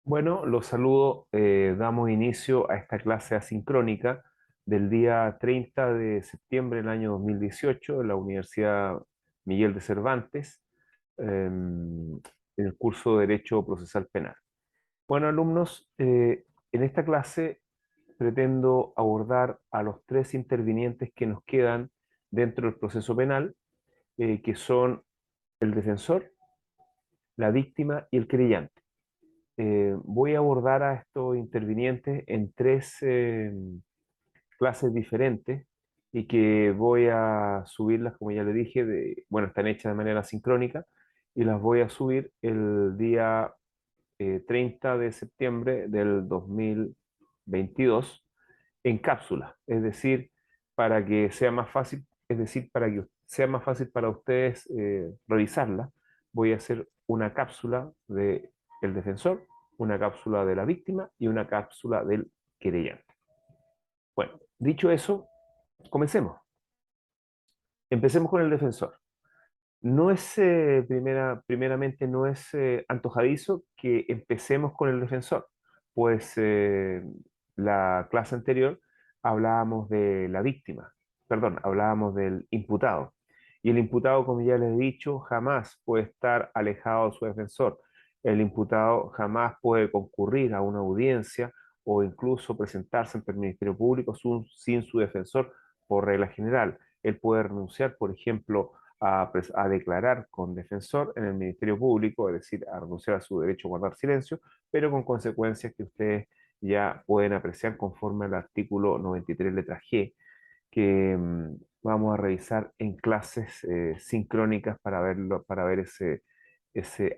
Bueno, los saludo. Damos inicio a esta clase asincrónica del día 30 de septiembre del año 2018 en la Universidad Miguel de Cervantes, en el curso de Derecho Procesal Penal. Bueno, alumnos, en esta clase pretendo abordar a los tres intervinientes que nos quedan dentro del proceso penal, que son el defensor, la víctima y el querellante. Voy a abordar a estos intervinientes en tres clases diferentes y que voy a subirlas, como ya le dije, bueno, están hechas de manera sincrónica y las voy a subir el día 30 de septiembre del 2022 en cápsula, es decir, para que sea más fácil, es decir, para que sea más fácil para ustedes revisarla, voy a hacer una cápsula de el defensor, una cápsula de la víctima y una cápsula del querellante. Bueno, dicho eso, comencemos. Empecemos con el defensor. No es, primeramente, no es antojadizo que empecemos con el defensor, pues la clase anterior hablábamos de la víctima, perdón, hablábamos del imputado. Y el imputado, como ya les he dicho, jamás puede estar alejado de su defensor. El imputado jamás puede concurrir a una audiencia o incluso presentarse ante el Ministerio Público sin su defensor por regla general. Él puede renunciar, por ejemplo, a declarar con defensor en el Ministerio Público, es decir, a renunciar a su derecho a guardar silencio, pero con consecuencias que ustedes ya pueden apreciar conforme al artículo 93 letra G, que vamos a revisar en clases sincrónicas para verlo, para ver ese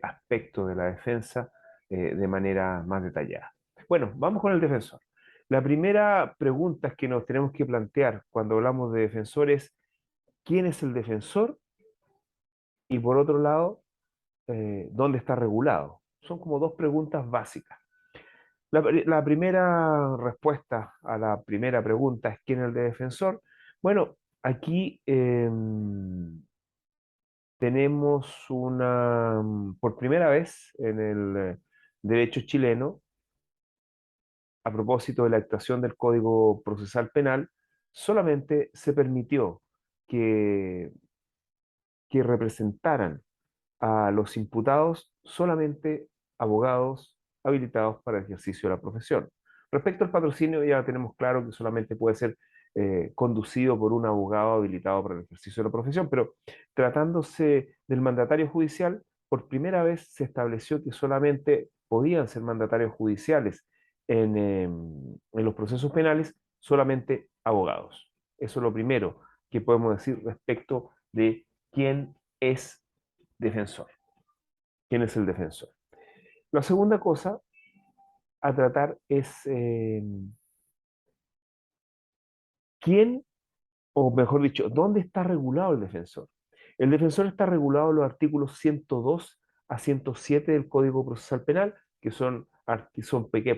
aspecto de la defensa de manera más detallada. Bueno, vamos con el defensor. La primera pregunta que nos tenemos que plantear cuando hablamos de defensores, ¿quién es el defensor? Y por otro lado, ¿dónde está regulado? Son como dos preguntas básicas. La primera respuesta a la primera pregunta es ¿quién es el defensor? Bueno, aquí tenemos por primera vez en el derecho chileno, a propósito de la actuación del Código Procesal Penal, solamente se permitió que, que representaran a los imputados solamente abogados habilitados para el ejercicio de la profesión. Respecto al patrocinio, ya tenemos claro que solamente puede ser conducido por un abogado habilitado para el ejercicio de la profesión, pero tratándose del mandatario judicial, por primera vez se estableció que solamente podían ser mandatarios judiciales en los procesos penales solamente abogados. Eso es lo primero que podemos decir respecto de quién es defensor. ¿Quién es el defensor? La segunda cosa a tratar es quién, o mejor dicho, dónde está regulado el defensor. El defensor está regulado en los artículos 102 a 107 del Código Procesal Penal, que son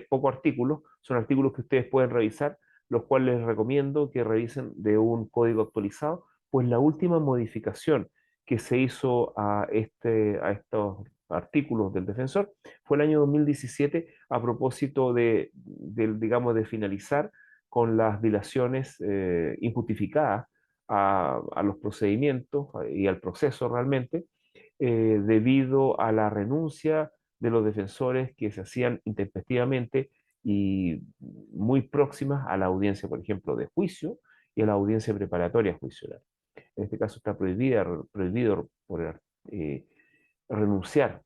pocos artículos, son artículos que ustedes pueden revisar, los cuales les recomiendo que revisen de un código actualizado, pues la última modificación que se hizo a estos artículos del defensor fue el año 2017 a propósito digamos, de finalizar con las dilaciones injustificadas a los procedimientos y al proceso realmente, debido a la renuncia de los defensores que se hacían intempestivamente y muy próximas a la audiencia, por ejemplo, de juicio y a la audiencia preparatoria a juicio oral. En este caso está prohibido eh, renunciar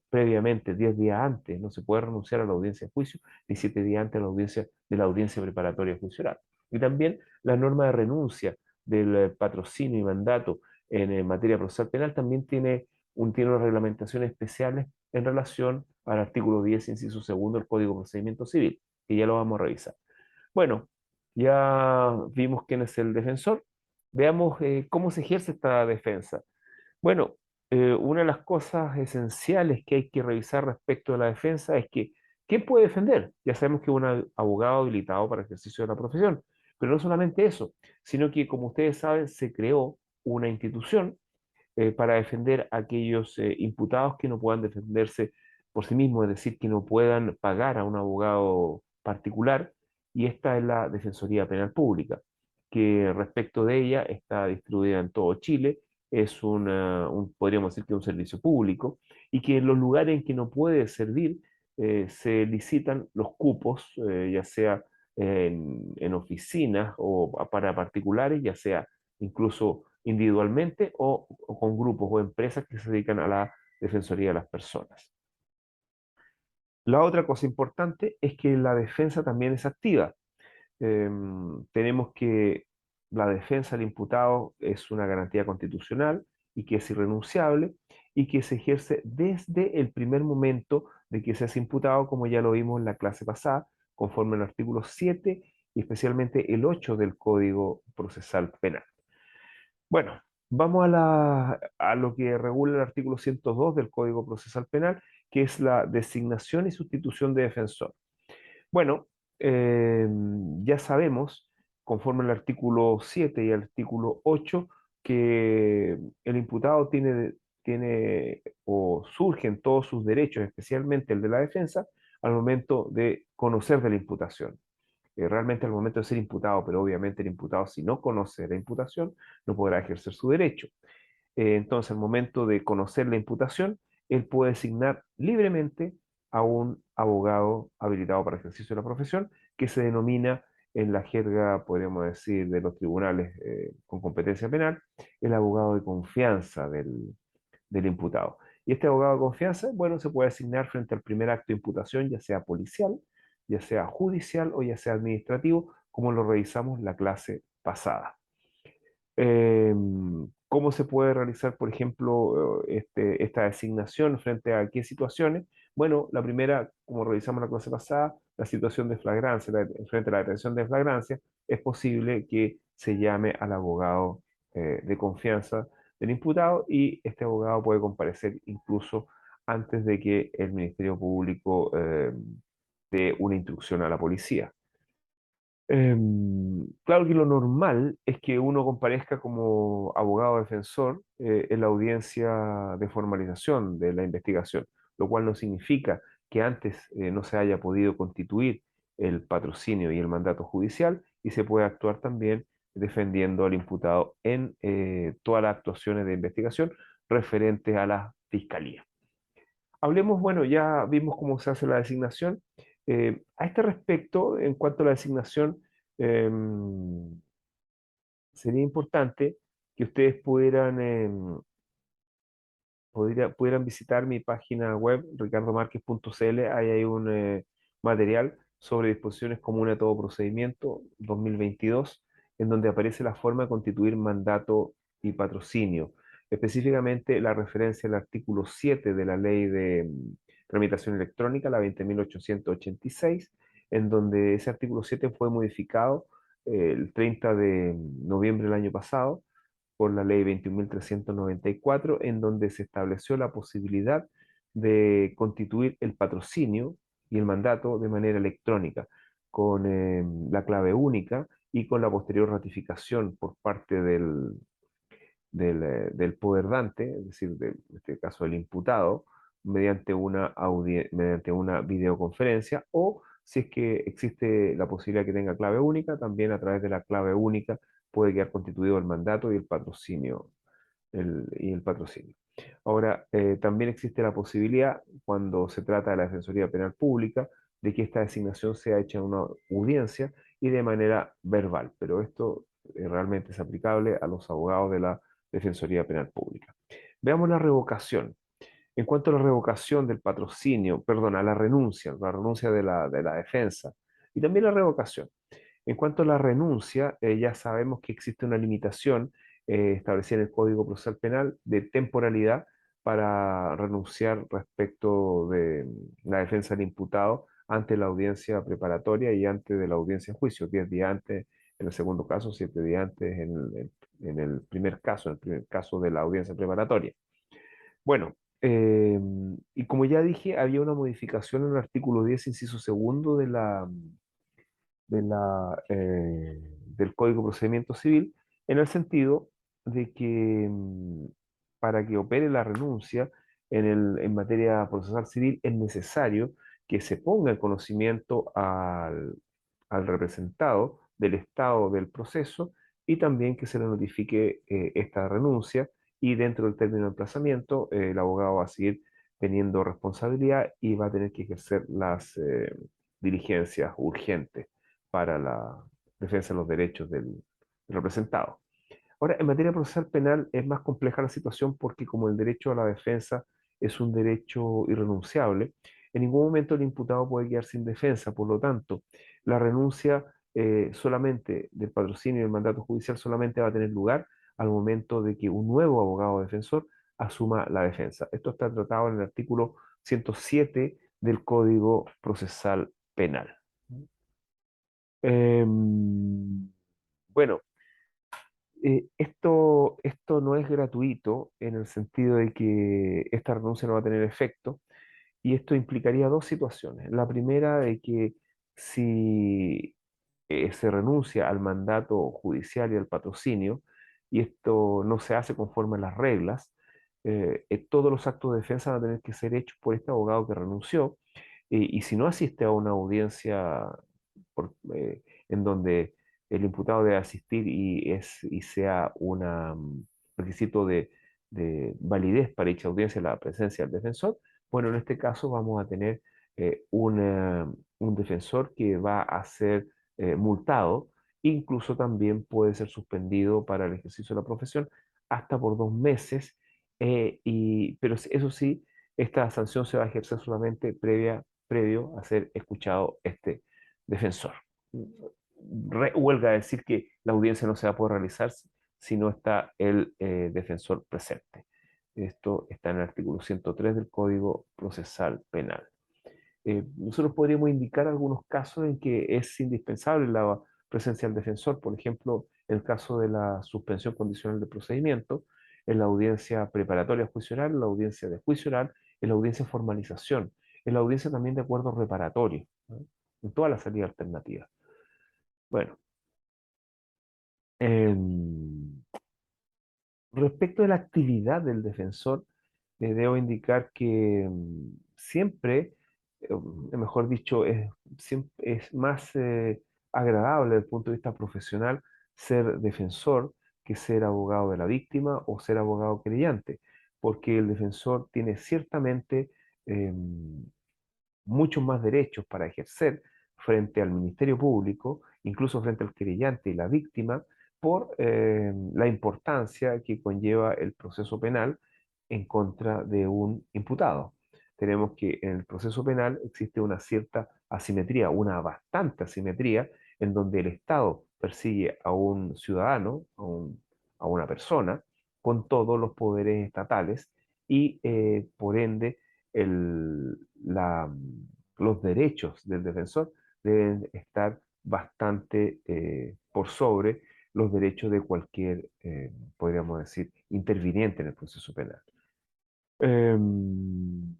previamente, 10 días antes, no se puede renunciar a la audiencia de juicio, ni 7 días antes de la audiencia preparatoria de juicio oral. Y también la norma de renuncia del patrocinio y mandato en materia procesal penal también tiene unas reglamentaciones especiales en relación al artículo 10, inciso segundo del Código de Procedimiento Civil, que ya lo vamos a revisar. Bueno, ya vimos quién es el defensor. Veamos cómo se ejerce esta defensa. Bueno, una de las cosas esenciales que hay que revisar respecto de la defensa es que, ¿quién puede defender? Ya sabemos que es un abogado habilitado para el ejercicio de la profesión, pero no solamente eso, sino que, como ustedes saben, se creó una institución para defender a aquellos imputados que no puedan defenderse por sí mismos, es decir, que no puedan pagar a un abogado particular, y esta es la Defensoría Penal Pública, que respecto de ella está distribuida en todo Chile, es podríamos decir que un servicio público, y que en los lugares en que no puede servir, se licitan los cupos, ya sea en oficinas o para particulares, ya sea incluso individualmente o con grupos o empresas que se dedican a la defensoría de las personas. La otra cosa importante es que la defensa también es activa. Tenemos que la defensa del imputado es una garantía constitucional y que es irrenunciable y que se ejerce desde el primer momento de que seas imputado, como ya lo vimos en la clase pasada, conforme al artículo 7 y especialmente el 8 del Código Procesal Penal. Bueno, vamos a lo que regula el artículo 102 del Código Procesal Penal, que es la designación y sustitución de defensor. Bueno, eh, ya sabemos, conforme al artículo 7 y al artículo 8, que el imputado tiene o surgen todos sus derechos, especialmente el de la defensa, al momento de conocer de la imputación. Realmente al momento de ser imputado, pero obviamente el imputado, si no conoce la imputación, no podrá ejercer su derecho. Entonces, al momento de conocer la imputación, él puede designar libremente a un abogado habilitado para el ejercicio de la profesión, que se denomina en la jerga, podríamos decir, de los tribunales con competencia penal, el abogado de confianza del imputado. Y este abogado de confianza, bueno, se puede asignar frente al primer acto de imputación, ya sea policial, ya sea judicial o ya sea administrativo, como lo revisamos la clase pasada. Eh, ¿Cómo se puede realizar, por ejemplo, esta designación frente a qué situaciones? Bueno, la primera, como revisamos la clase pasada, la situación de flagrancia, frente a la detención de flagrancia, es posible que se llame al abogado de confianza del imputado y este abogado puede comparecer incluso antes de que el Ministerio Público dé una instrucción a la policía. Claro que lo normal es que uno comparezca como abogado defensor en la audiencia de formalización de la investigación, lo cual no significa que antes no se haya podido constituir el patrocinio y el mandato judicial y se puede actuar también defendiendo al imputado en todas las actuaciones de investigación referentes a la fiscalía. Hablemos, bueno, ya vimos cómo se hace la designación. A este respecto, en cuanto a la designación, sería importante que ustedes pudieran visitar mi página web, ricardomarquez.cl. Ahí hay un material sobre disposiciones comunes a todo procedimiento 2022, en donde aparece la forma de constituir mandato y patrocinio. Específicamente la referencia al artículo 7 de la ley de tramitación electrónica, la 20.886, en donde ese artículo 7 fue modificado el 30 de noviembre del año pasado por la ley 21.394, en donde se estableció la posibilidad de constituir el patrocinio y el mandato de manera electrónica, con la clave única y con la posterior ratificación por parte del poder dante, es decir, en este caso del imputado, mediante una videoconferencia, o si es que existe la posibilidad que tenga clave única, también a través de la clave única puede quedar constituido el mandato y el patrocinio. Ahora, también existe la posibilidad, cuando se trata de la Defensoría Penal Pública, de que esta designación sea hecha en una audiencia y de manera verbal, pero esto realmente es aplicable a los abogados de la Defensoría Penal Pública. Veamos la revocación. En cuanto a la revocación del patrocinio, perdón, a la renuncia de la defensa y también la revocación. En cuanto a la renuncia, ya sabemos que existe una limitación establecida en el Código Procesal Penal de temporalidad para renunciar respecto de la defensa del imputado ante la audiencia preparatoria y antes de la audiencia en juicio, 10 días antes en el segundo caso, 7 días antes en el primer caso, en el primer caso de la audiencia preparatoria. Bueno, y como ya dije, había una modificación en el artículo 10, inciso segundo del Código de Procedimiento Civil, en el sentido de que para que opere la renuncia en materia procesal civil es necesario que se ponga en conocimiento al representado del estado del proceso y también que se le notifique esta renuncia y dentro del término de emplazamiento el abogado va a seguir teniendo responsabilidad y va a tener que ejercer las diligencias urgentes para la defensa de los derechos del representado. Ahora, en materia procesal penal es más compleja la situación porque como el derecho a la defensa es un derecho irrenunciable, en ningún momento el imputado puede quedar sin defensa. Por lo tanto, la renuncia solamente del patrocinio y del mandato judicial solamente va a tener lugar al momento de que un nuevo abogado defensor asuma la defensa. Esto está tratado en el artículo 107 del Código Procesal Penal. Bueno, esto no es gratuito en el sentido de que esta renuncia no va a tener efecto y esto implicaría dos situaciones. La primera de que si se renuncia al mandato judicial y al patrocinio y esto no se hace conforme a las reglas, todos los actos de defensa van a tener que ser hechos por este abogado que renunció y si no asiste a una audiencia en donde el imputado debe asistir y sea un requisito de validez para dicha audiencia la presencia del defensor, bueno, en este caso vamos a tener un defensor que va a ser multado, incluso también puede ser suspendido para el ejercicio de la profesión hasta por 2 meses, pero eso sí, esta sanción se va a ejercer solamente previo a ser escuchado este defensor. Huelga decir que la audiencia no se va a poder realizar si no está el defensor presente. Esto está en el artículo 103 del Código Procesal Penal. Nosotros podríamos indicar algunos casos en que es indispensable la presencia del defensor, por ejemplo, el caso de la suspensión condicional del procedimiento, en la audiencia preparatoria juicio oral, en la audiencia de juicio oral, en la audiencia de formalización, en la audiencia también de acuerdo reparatorio, ¿no? En todas las salidas alternativas. Bueno, em, respecto de la actividad del defensor, debo indicar que siempre, mejor dicho, es más agradable desde el punto de vista profesional ser defensor que ser abogado de la víctima o ser abogado querellante, porque el defensor tiene ciertamente em, muchos más derechos para ejercer frente al Ministerio Público, incluso frente al querellante y la víctima, por la importancia que conlleva el proceso penal en contra de un imputado. Tenemos que en el proceso penal existe una cierta asimetría, una bastante asimetría, en donde el Estado persigue a un ciudadano, a una persona, con todos los poderes estatales y por ende el, la, los derechos del defensor deben estar bastante por sobre los derechos de cualquier, podríamos decir, interviniente en el proceso penal. Em,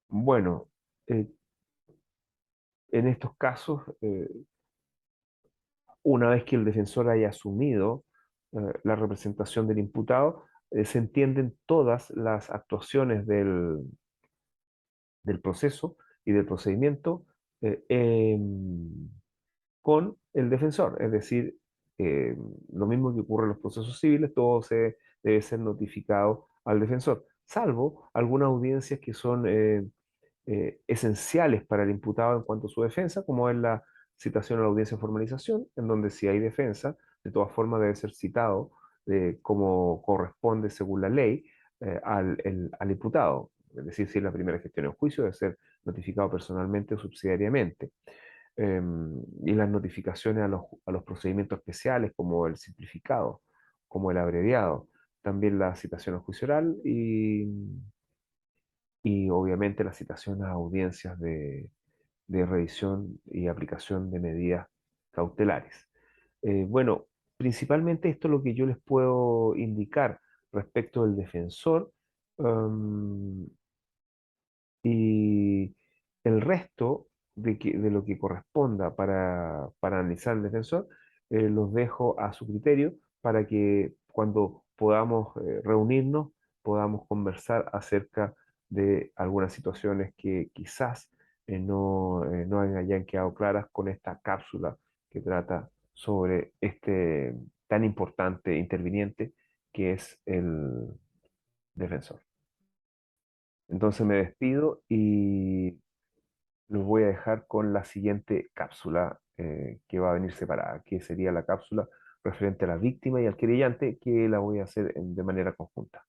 bueno, eh, en estos casos, una vez que el defensor haya asumido la representación del imputado, se entienden todas las actuaciones del proceso y del procedimiento con el defensor. Es decir, lo mismo que ocurre en los procesos civiles, todo se debe ser notificado al defensor, salvo algunas audiencias que son esenciales para el imputado en cuanto a su defensa, como es la citación a la audiencia de formalización, en donde si hay defensa, de todas formas debe ser citado como corresponde según la ley al imputado. Es decir, si es la primera gestión en juicio, debe ser notificado personalmente o subsidiariamente. Y las notificaciones a los procedimientos especiales, como el simplificado, como el abreviado, también la citación al juicio oral y obviamente la citación a audiencias de revisión y aplicación de medidas cautelares. Bueno, principalmente esto es lo que yo les puedo indicar respecto del defensor. em, y el resto de lo que corresponda para analizar el defensor, los dejo a su criterio para que cuando podamos reunirnos podamos conversar acerca de algunas situaciones que quizás no hayan quedado claras con esta cápsula que trata sobre este tan importante interviniente que es el defensor. Entonces me despido y los voy a dejar con la siguiente cápsula que va a venir separada, que sería la cápsula referente a la víctima y al querellante, que la voy a hacer de manera conjunta.